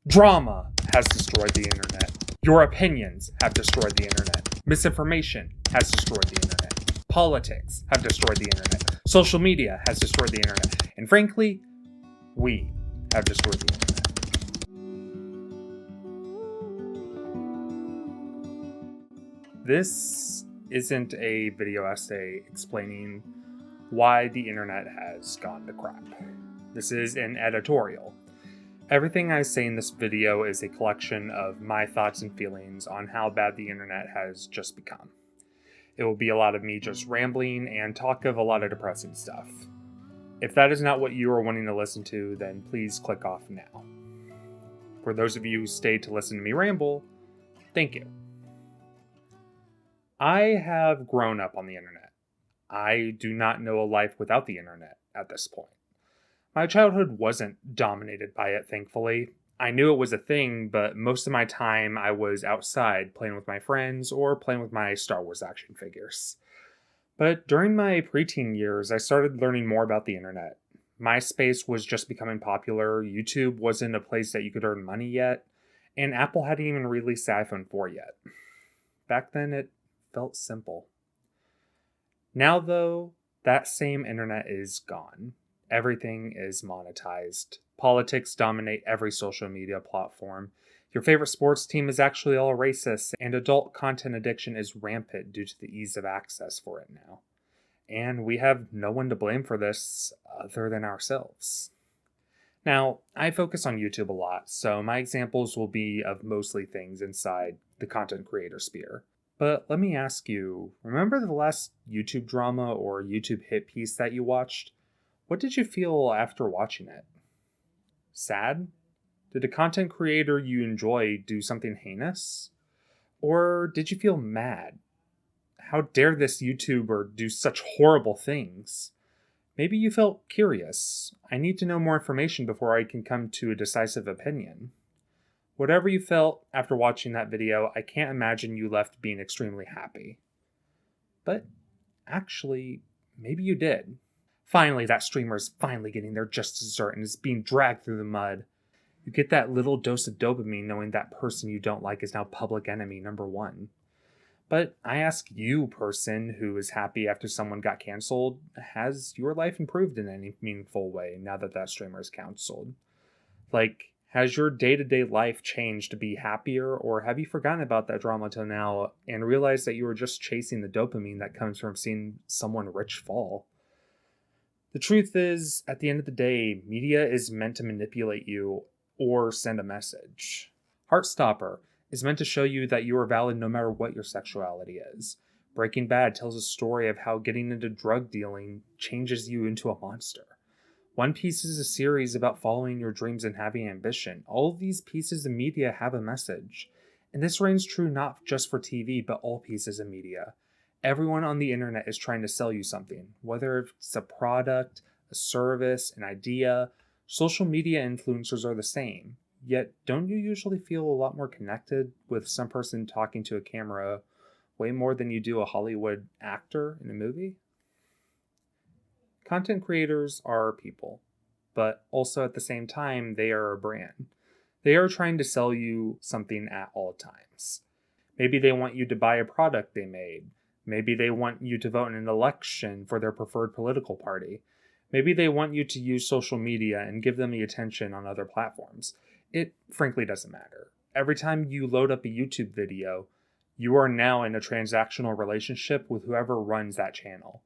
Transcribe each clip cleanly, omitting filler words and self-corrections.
Drama has destroyed the internet. Your opinions have destroyed the internet. Misinformation has destroyed the internet. Politics have destroyed the internet. Social media has destroyed the internet. And frankly, we have destroyed the internet. This isn't a video essay explaining why the internet has gone to crap. This is an editorial. Everything I say in this video is a collection of my thoughts and feelings on how bad the internet has just become. It will be a lot of me just rambling and talk of a lot of depressing stuff. If that is not what you are wanting to listen to, then please click off now. For those of you who stayed to listen to me ramble, thank you. I have grown up on the internet. I do not know a life without the internet at this point. My childhood wasn't dominated by it, thankfully. I knew it was a thing, but most of my time I was outside playing with my friends or playing with my Star Wars action figures. But during my preteen years, I started learning more about the internet. MySpace was just becoming popular, YouTube wasn't a place that you could earn money yet, and Apple hadn't even released the iPhone 4 yet. Back then, it felt simple. Now, though, that same internet is gone. Everything is monetized. Politics dominate every social media platform. Your favorite sports team is actually all racist, and adult content addiction is rampant due to the ease of access for it now. And we have no one to blame for this other than ourselves. Now, I focus on YouTube a lot, so my examples will be of mostly things inside the content creator sphere. But let me ask you, remember the last YouTube drama or YouTube hit piece that you watched? What did you feel after watching it? Sad? Did a content creator you enjoy do something heinous? Or did you feel mad? How dare this YouTuber do such horrible things? Maybe you felt curious. I need to know more information before I can come to a decisive opinion. Whatever you felt after watching that video, I can't imagine you left being extremely happy. But actually, maybe you did. Finally, that streamer is finally getting their just dessert and is being dragged through the mud. You get that little dose of dopamine knowing that person you don't like is now public enemy number one. But I ask you, person who is happy after someone got canceled, has your life improved in any meaningful way now that that streamer is canceled? Like, has your day-to-day life changed to be happier, or have you forgotten about that drama till now and realized that you were just chasing the dopamine that comes from seeing someone rich fall? The truth is, at the end of the day, media is meant to manipulate you or send a message. Heartstopper is meant to show you that you are valid no matter what your sexuality is. Breaking Bad tells a story of how getting into drug dealing changes you into a monster. One Piece is a series about following your dreams and having ambition. All of these pieces of media have a message. And this reigns true not just for TV, but all pieces of media. Everyone on the internet is trying to sell you something, whether it's a product, a service, an idea. Social media influencers are the same. Yet, don't you usually feel a lot more connected with some person talking to a camera way more than you do a Hollywood actor in a movie? Content creators are people, but also at the same time, they are a brand. They are trying to sell you something at all times. Maybe they want you to buy a product they made. Maybe they want you to vote in an election for their preferred political party. Maybe they want you to use social media and give them the attention on other platforms. It frankly doesn't matter. Every time you load up a YouTube video, you are now in a transactional relationship with whoever runs that channel.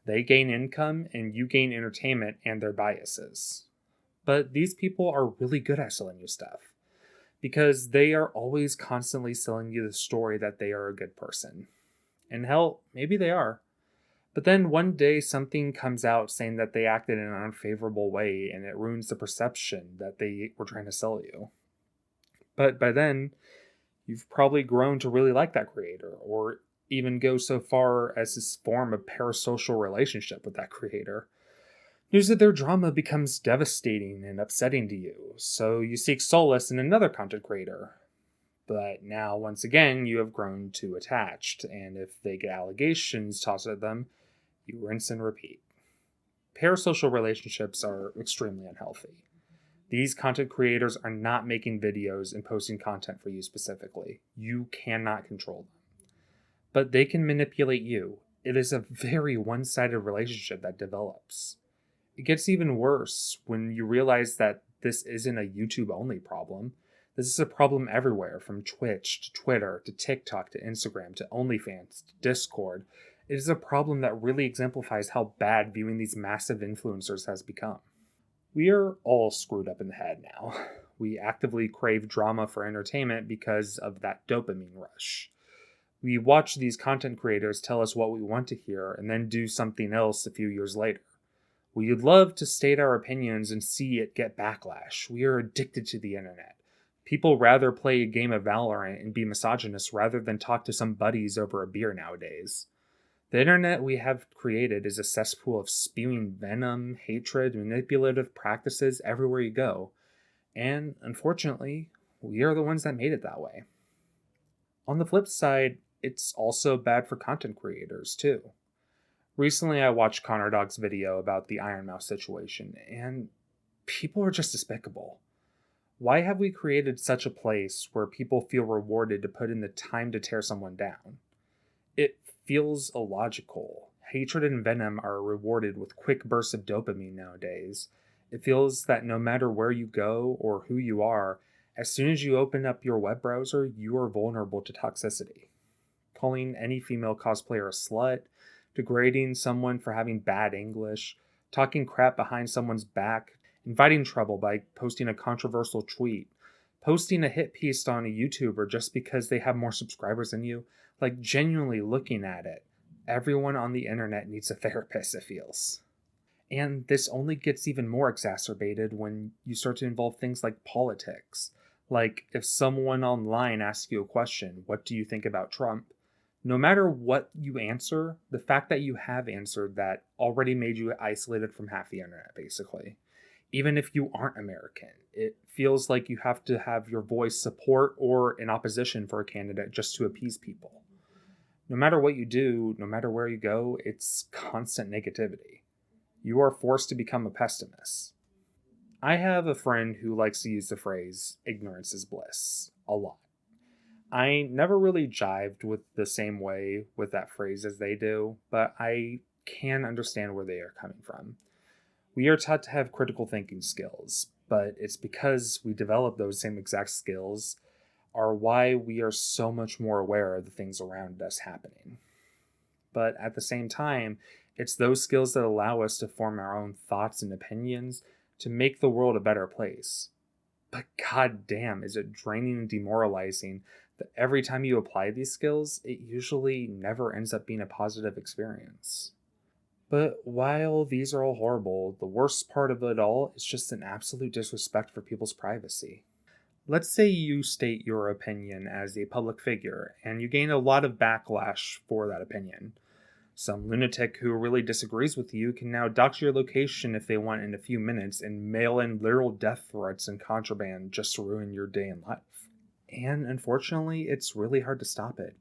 They gain income and you gain entertainment and their biases. But these people are really good at selling you stuff because they are always constantly selling you the story that they are a good person. And hell, maybe they are. But then one day something comes out saying that they acted in an unfavorable way and it ruins the perception that they were trying to sell you. But by then, you've probably grown to really like that creator or even go so far as to form a parasocial relationship with that creator. News of their drama becomes devastating and upsetting to you, so you seek solace in another content creator. But now, once again, you have grown too attached, and if they get allegations tossed at them, you rinse and repeat. Parasocial relationships are extremely unhealthy. These content creators are not making videos and posting content for you specifically. You cannot control them, but they can manipulate you. It is a very one sided relationship that develops. It gets even worse when you realize that this isn't a YouTube only problem. This is a problem everywhere, from Twitch to Twitter to TikTok to Instagram to OnlyFans to Discord. It is a problem that really exemplifies how bad viewing these massive influencers has become. We are all screwed up in the head now. We actively crave drama for entertainment because of that dopamine rush. We watch these content creators tell us what we want to hear and then do something else a few years later. We would love to state our opinions and see it get backlash. We are addicted to the internet. People rather play a game of Valorant and be misogynist rather than talk to some buddies over a beer nowadays. The internet we have created is a cesspool of spewing venom, hatred, manipulative practices everywhere you go. And unfortunately, we are the ones that made it that way. On the flip side, it's also bad for content creators, too. Recently, I watched Connor Dog's video about the Iron Mouse situation, and people are just despicable. Why have we created such a place where people feel rewarded to put in the time to tear someone down? It feels illogical. Hatred and venom are rewarded with quick bursts of dopamine nowadays. It feels that no matter where you go or who you are, as soon as you open up your web browser, you are vulnerable to toxicity. Calling any female cosplayer a slut, degrading someone for having bad English, talking crap behind someone's back, inviting trouble by posting a controversial tweet, posting a hit piece on a YouTuber just because they have more subscribers than you, like genuinely looking at it. Everyone on the internet needs a therapist, it feels. And this only gets even more exacerbated when you start to involve things like politics. Like, if someone online asks you a question, what do you think about Trump? No matter what you answer, the fact that you have answered that already made you isolated from half the internet, basically. Even if you aren't American, it feels like you have to have your voice support or in opposition for a candidate just to appease people. No matter what you do, no matter where you go, it's constant negativity. You are forced to become a pessimist. I have a friend who likes to use the phrase ignorance is bliss a lot. I never really jived with the same way with that phrase as they do, but I can understand where they are coming from. We are taught to have critical thinking skills, but it's because we develop those same exact skills are why we are so much more aware of the things around us happening. But at the same time, it's those skills that allow us to form our own thoughts and opinions to make the world a better place. But god damn, is it draining and demoralizing that every time you apply these skills, it usually never ends up being a positive experience. But while these are all horrible, the worst part of it all is just an absolute disrespect for people's privacy. Let's say you state your opinion as a public figure and you gain a lot of backlash for that opinion. Some lunatic who really disagrees with you can now dox your location if they want in a few minutes and mail in literal death threats and contraband just to ruin your day in life. And unfortunately, it's really hard to stop it.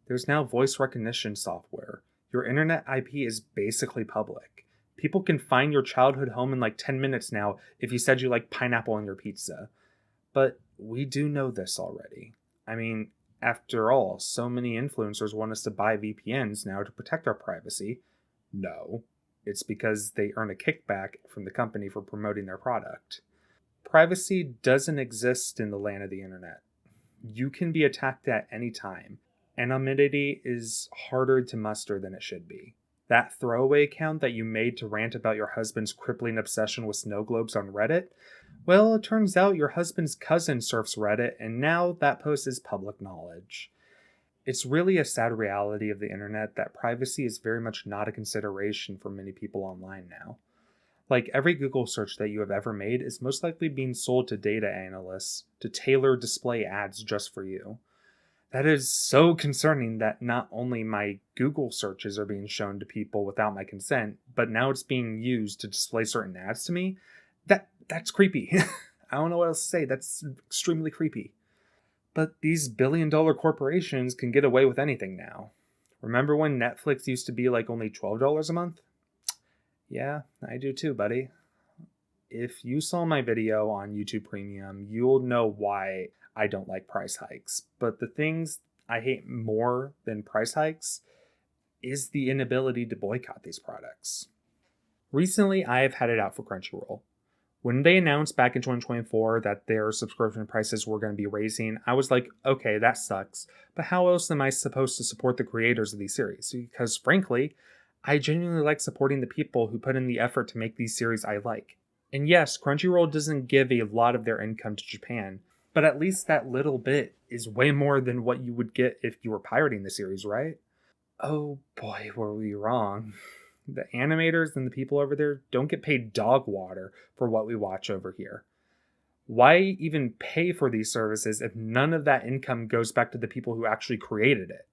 There's now voice recognition software. Your internet IP is basically public. People can find your childhood home in like 10 minutes now if you said you like pineapple on your pizza. But we do know this already. I mean, after all, so many influencers want us to buy VPNs now to protect our privacy. No, it's because they earn a kickback from the company for promoting their product. Privacy doesn't exist in the land of the internet. You can be attacked at any time. Anonymity is harder to muster than it should be. That throwaway account that you made to rant about your husband's crippling obsession with snow globes on Reddit, well, it turns out your husband's cousin surfs Reddit, and now that post is public knowledge. It's really a sad reality of the internet that privacy is very much not a consideration for many people online now. Like, every Google search that you have ever made is most likely being sold to data analysts to tailor display ads just for you. That is so concerning that not only my Google searches are being shown to people without my consent, but now it's being used to display certain ads to me. That's creepy. I don't know what else to say. That's extremely creepy. But these billion-dollar corporations can get away with anything now. Remember when Netflix used to be like only $12 a month? Yeah, I do too, buddy. if you saw my video on YouTube Premium, you'll know why I don't like price hikes. But the things I hate more than price hikes is the inability to boycott these products. Recently, I have had it out for Crunchyroll. When they announced back in 2024 that their subscription prices were going to be raising, I was like, okay, that sucks. But how else am I supposed to support the creators of these series? Because frankly, I genuinely like supporting the people who put in the effort to make these series I like. And yes, Crunchyroll doesn't give a lot of their income to Japan, but at least that little bit is way more than what you would get if you were pirating the series, right? Oh boy, were we wrong. The animators and the people over there don't get paid dog water for what we watch over here. Why even pay for these services if none of that income goes back to the people who actually created it?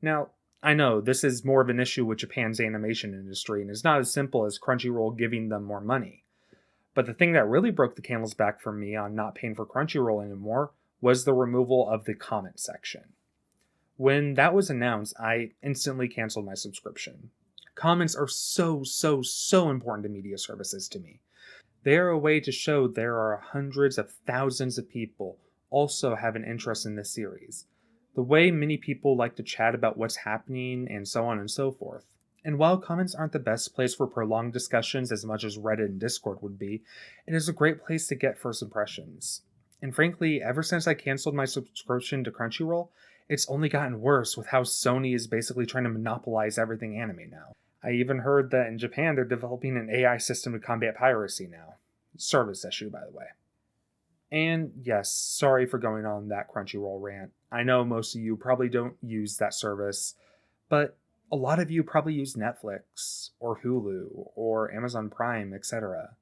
Now, I know this is more of an issue with Japan's animation industry and it's not as simple as Crunchyroll giving them more money. But the thing that really broke the camel's back for me on not paying for Crunchyroll anymore was the removal of the comment section. When that was announced, I instantly canceled my subscription. Comments are so important to media services to me. They are a way to show there are hundreds of thousands of people also have an interest in this series. The way many people like to chat about what's happening and so on and so forth. And while comments aren't the best place for prolonged discussions as much as Reddit and Discord would be, it is a great place to get first impressions. And frankly, ever since I canceled my subscription to Crunchyroll, it's only gotten worse with how Sony is basically trying to monopolize everything anime now. I even heard that in Japan they're developing an AI system to combat piracy now. Service issue, by the way. And yes, sorry for going on that Crunchyroll rant. I know most of you probably don't use that service, but a lot of you probably use Netflix or Hulu or Amazon Prime, etc.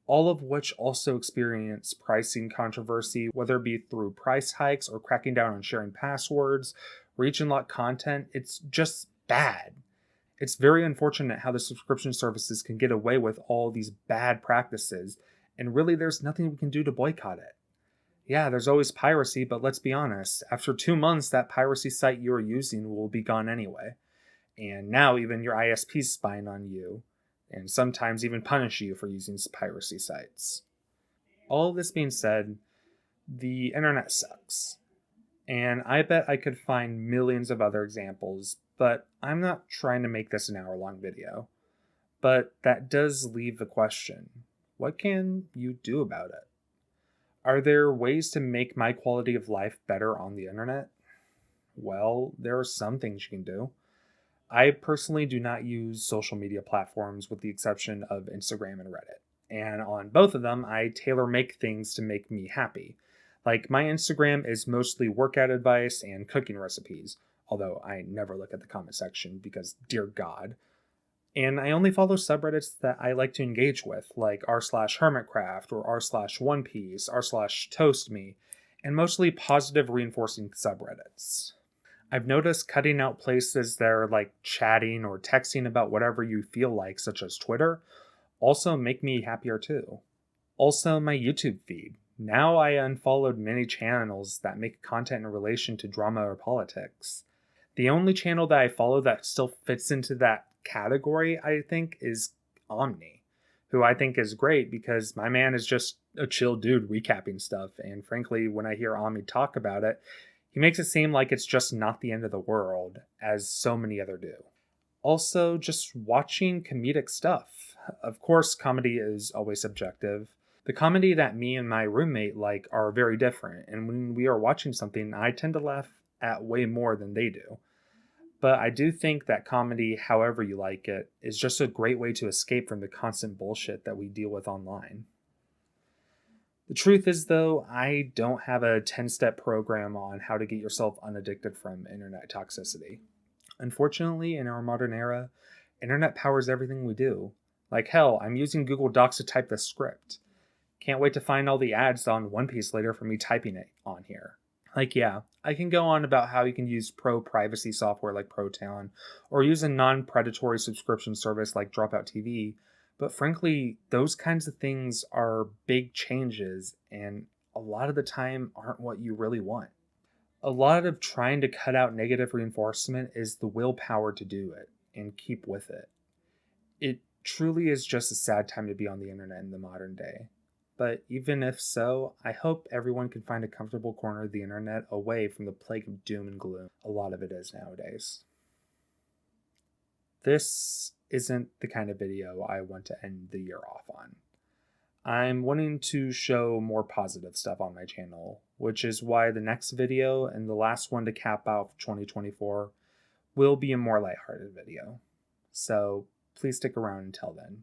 All of which also experience pricing controversy, whether it be through price hikes or cracking down on sharing passwords, reach and lock content. It's just bad. It's very unfortunate how the subscription services can get away with all these bad practices, and really there's nothing we can do to boycott it. Yeah, there's always piracy, but let's be honest, after 2 months, that piracy site you're using will be gone anyway. And now even your ISP's spying on you, and sometimes even punish you for using piracy sites. All of this being said, the internet sucks. And I bet I could find millions of other examples, but I'm not trying to make this an hour-long video. But that does leave the question, what can you do about it? Are there ways to make my quality of life better on the internet? Well, there are some things you can do. I personally do not use social media platforms with the exception of Instagram and Reddit. And on both of them, I tailor make things to make me happy. Like my Instagram is mostly workout advice and cooking recipes, although I never look at the comment section because, dear God. And I only follow subreddits that I like to engage with, like r/hermitcraft or r/One Piece, r/toastme, and mostly positive reinforcing subreddits. I've noticed cutting out places that are like chatting or texting about whatever you feel like, such as Twitter, also make me happier too. Also, my YouTube feed. Now I unfollowed many channels that make content in relation to drama or politics. The only channel that I follow that still fits into that category, I think, is Omni, who I think is great because my man is just a chill dude recapping stuff. And frankly, when I hear Omni talk about it, he makes it seem like it's just not the end of the world, as so many other do. Also, just watching comedic stuff. Of course, comedy is always subjective. The comedy that me and my roommate like are very different, and when we are watching something, I tend to laugh at way more than they do. But I do think that comedy, however you like it, is just a great way to escape from the constant bullshit that we deal with online. The truth is, though, I don't have a 10-step program on how to get yourself unaddicted from internet toxicity. Unfortunately, in our modern era, internet powers everything we do. Like hell, I'm using Google Docs to type the script. Can't wait to find all the ads on One Piece later for me typing it on here. Like, yeah, I can go on about how you can use pro privacy software like Proton, or use a non predatory subscription service like Dropout TV, but frankly, those kinds of things are big changes and a lot of the time aren't what you really want. A lot of trying to cut out negative reinforcement is the willpower to do it and keep with it. It truly is just a sad time to be on the internet in the modern day. But even if so, I hope everyone can find a comfortable corner of the internet away from the plague of doom and gloom a lot of it is nowadays. This isn't the kind of video I want to end the year off on. I'm wanting to show more positive stuff on my channel, which is why the next video and the last one to cap out 2024 will be a more lighthearted video. So please stick around until then.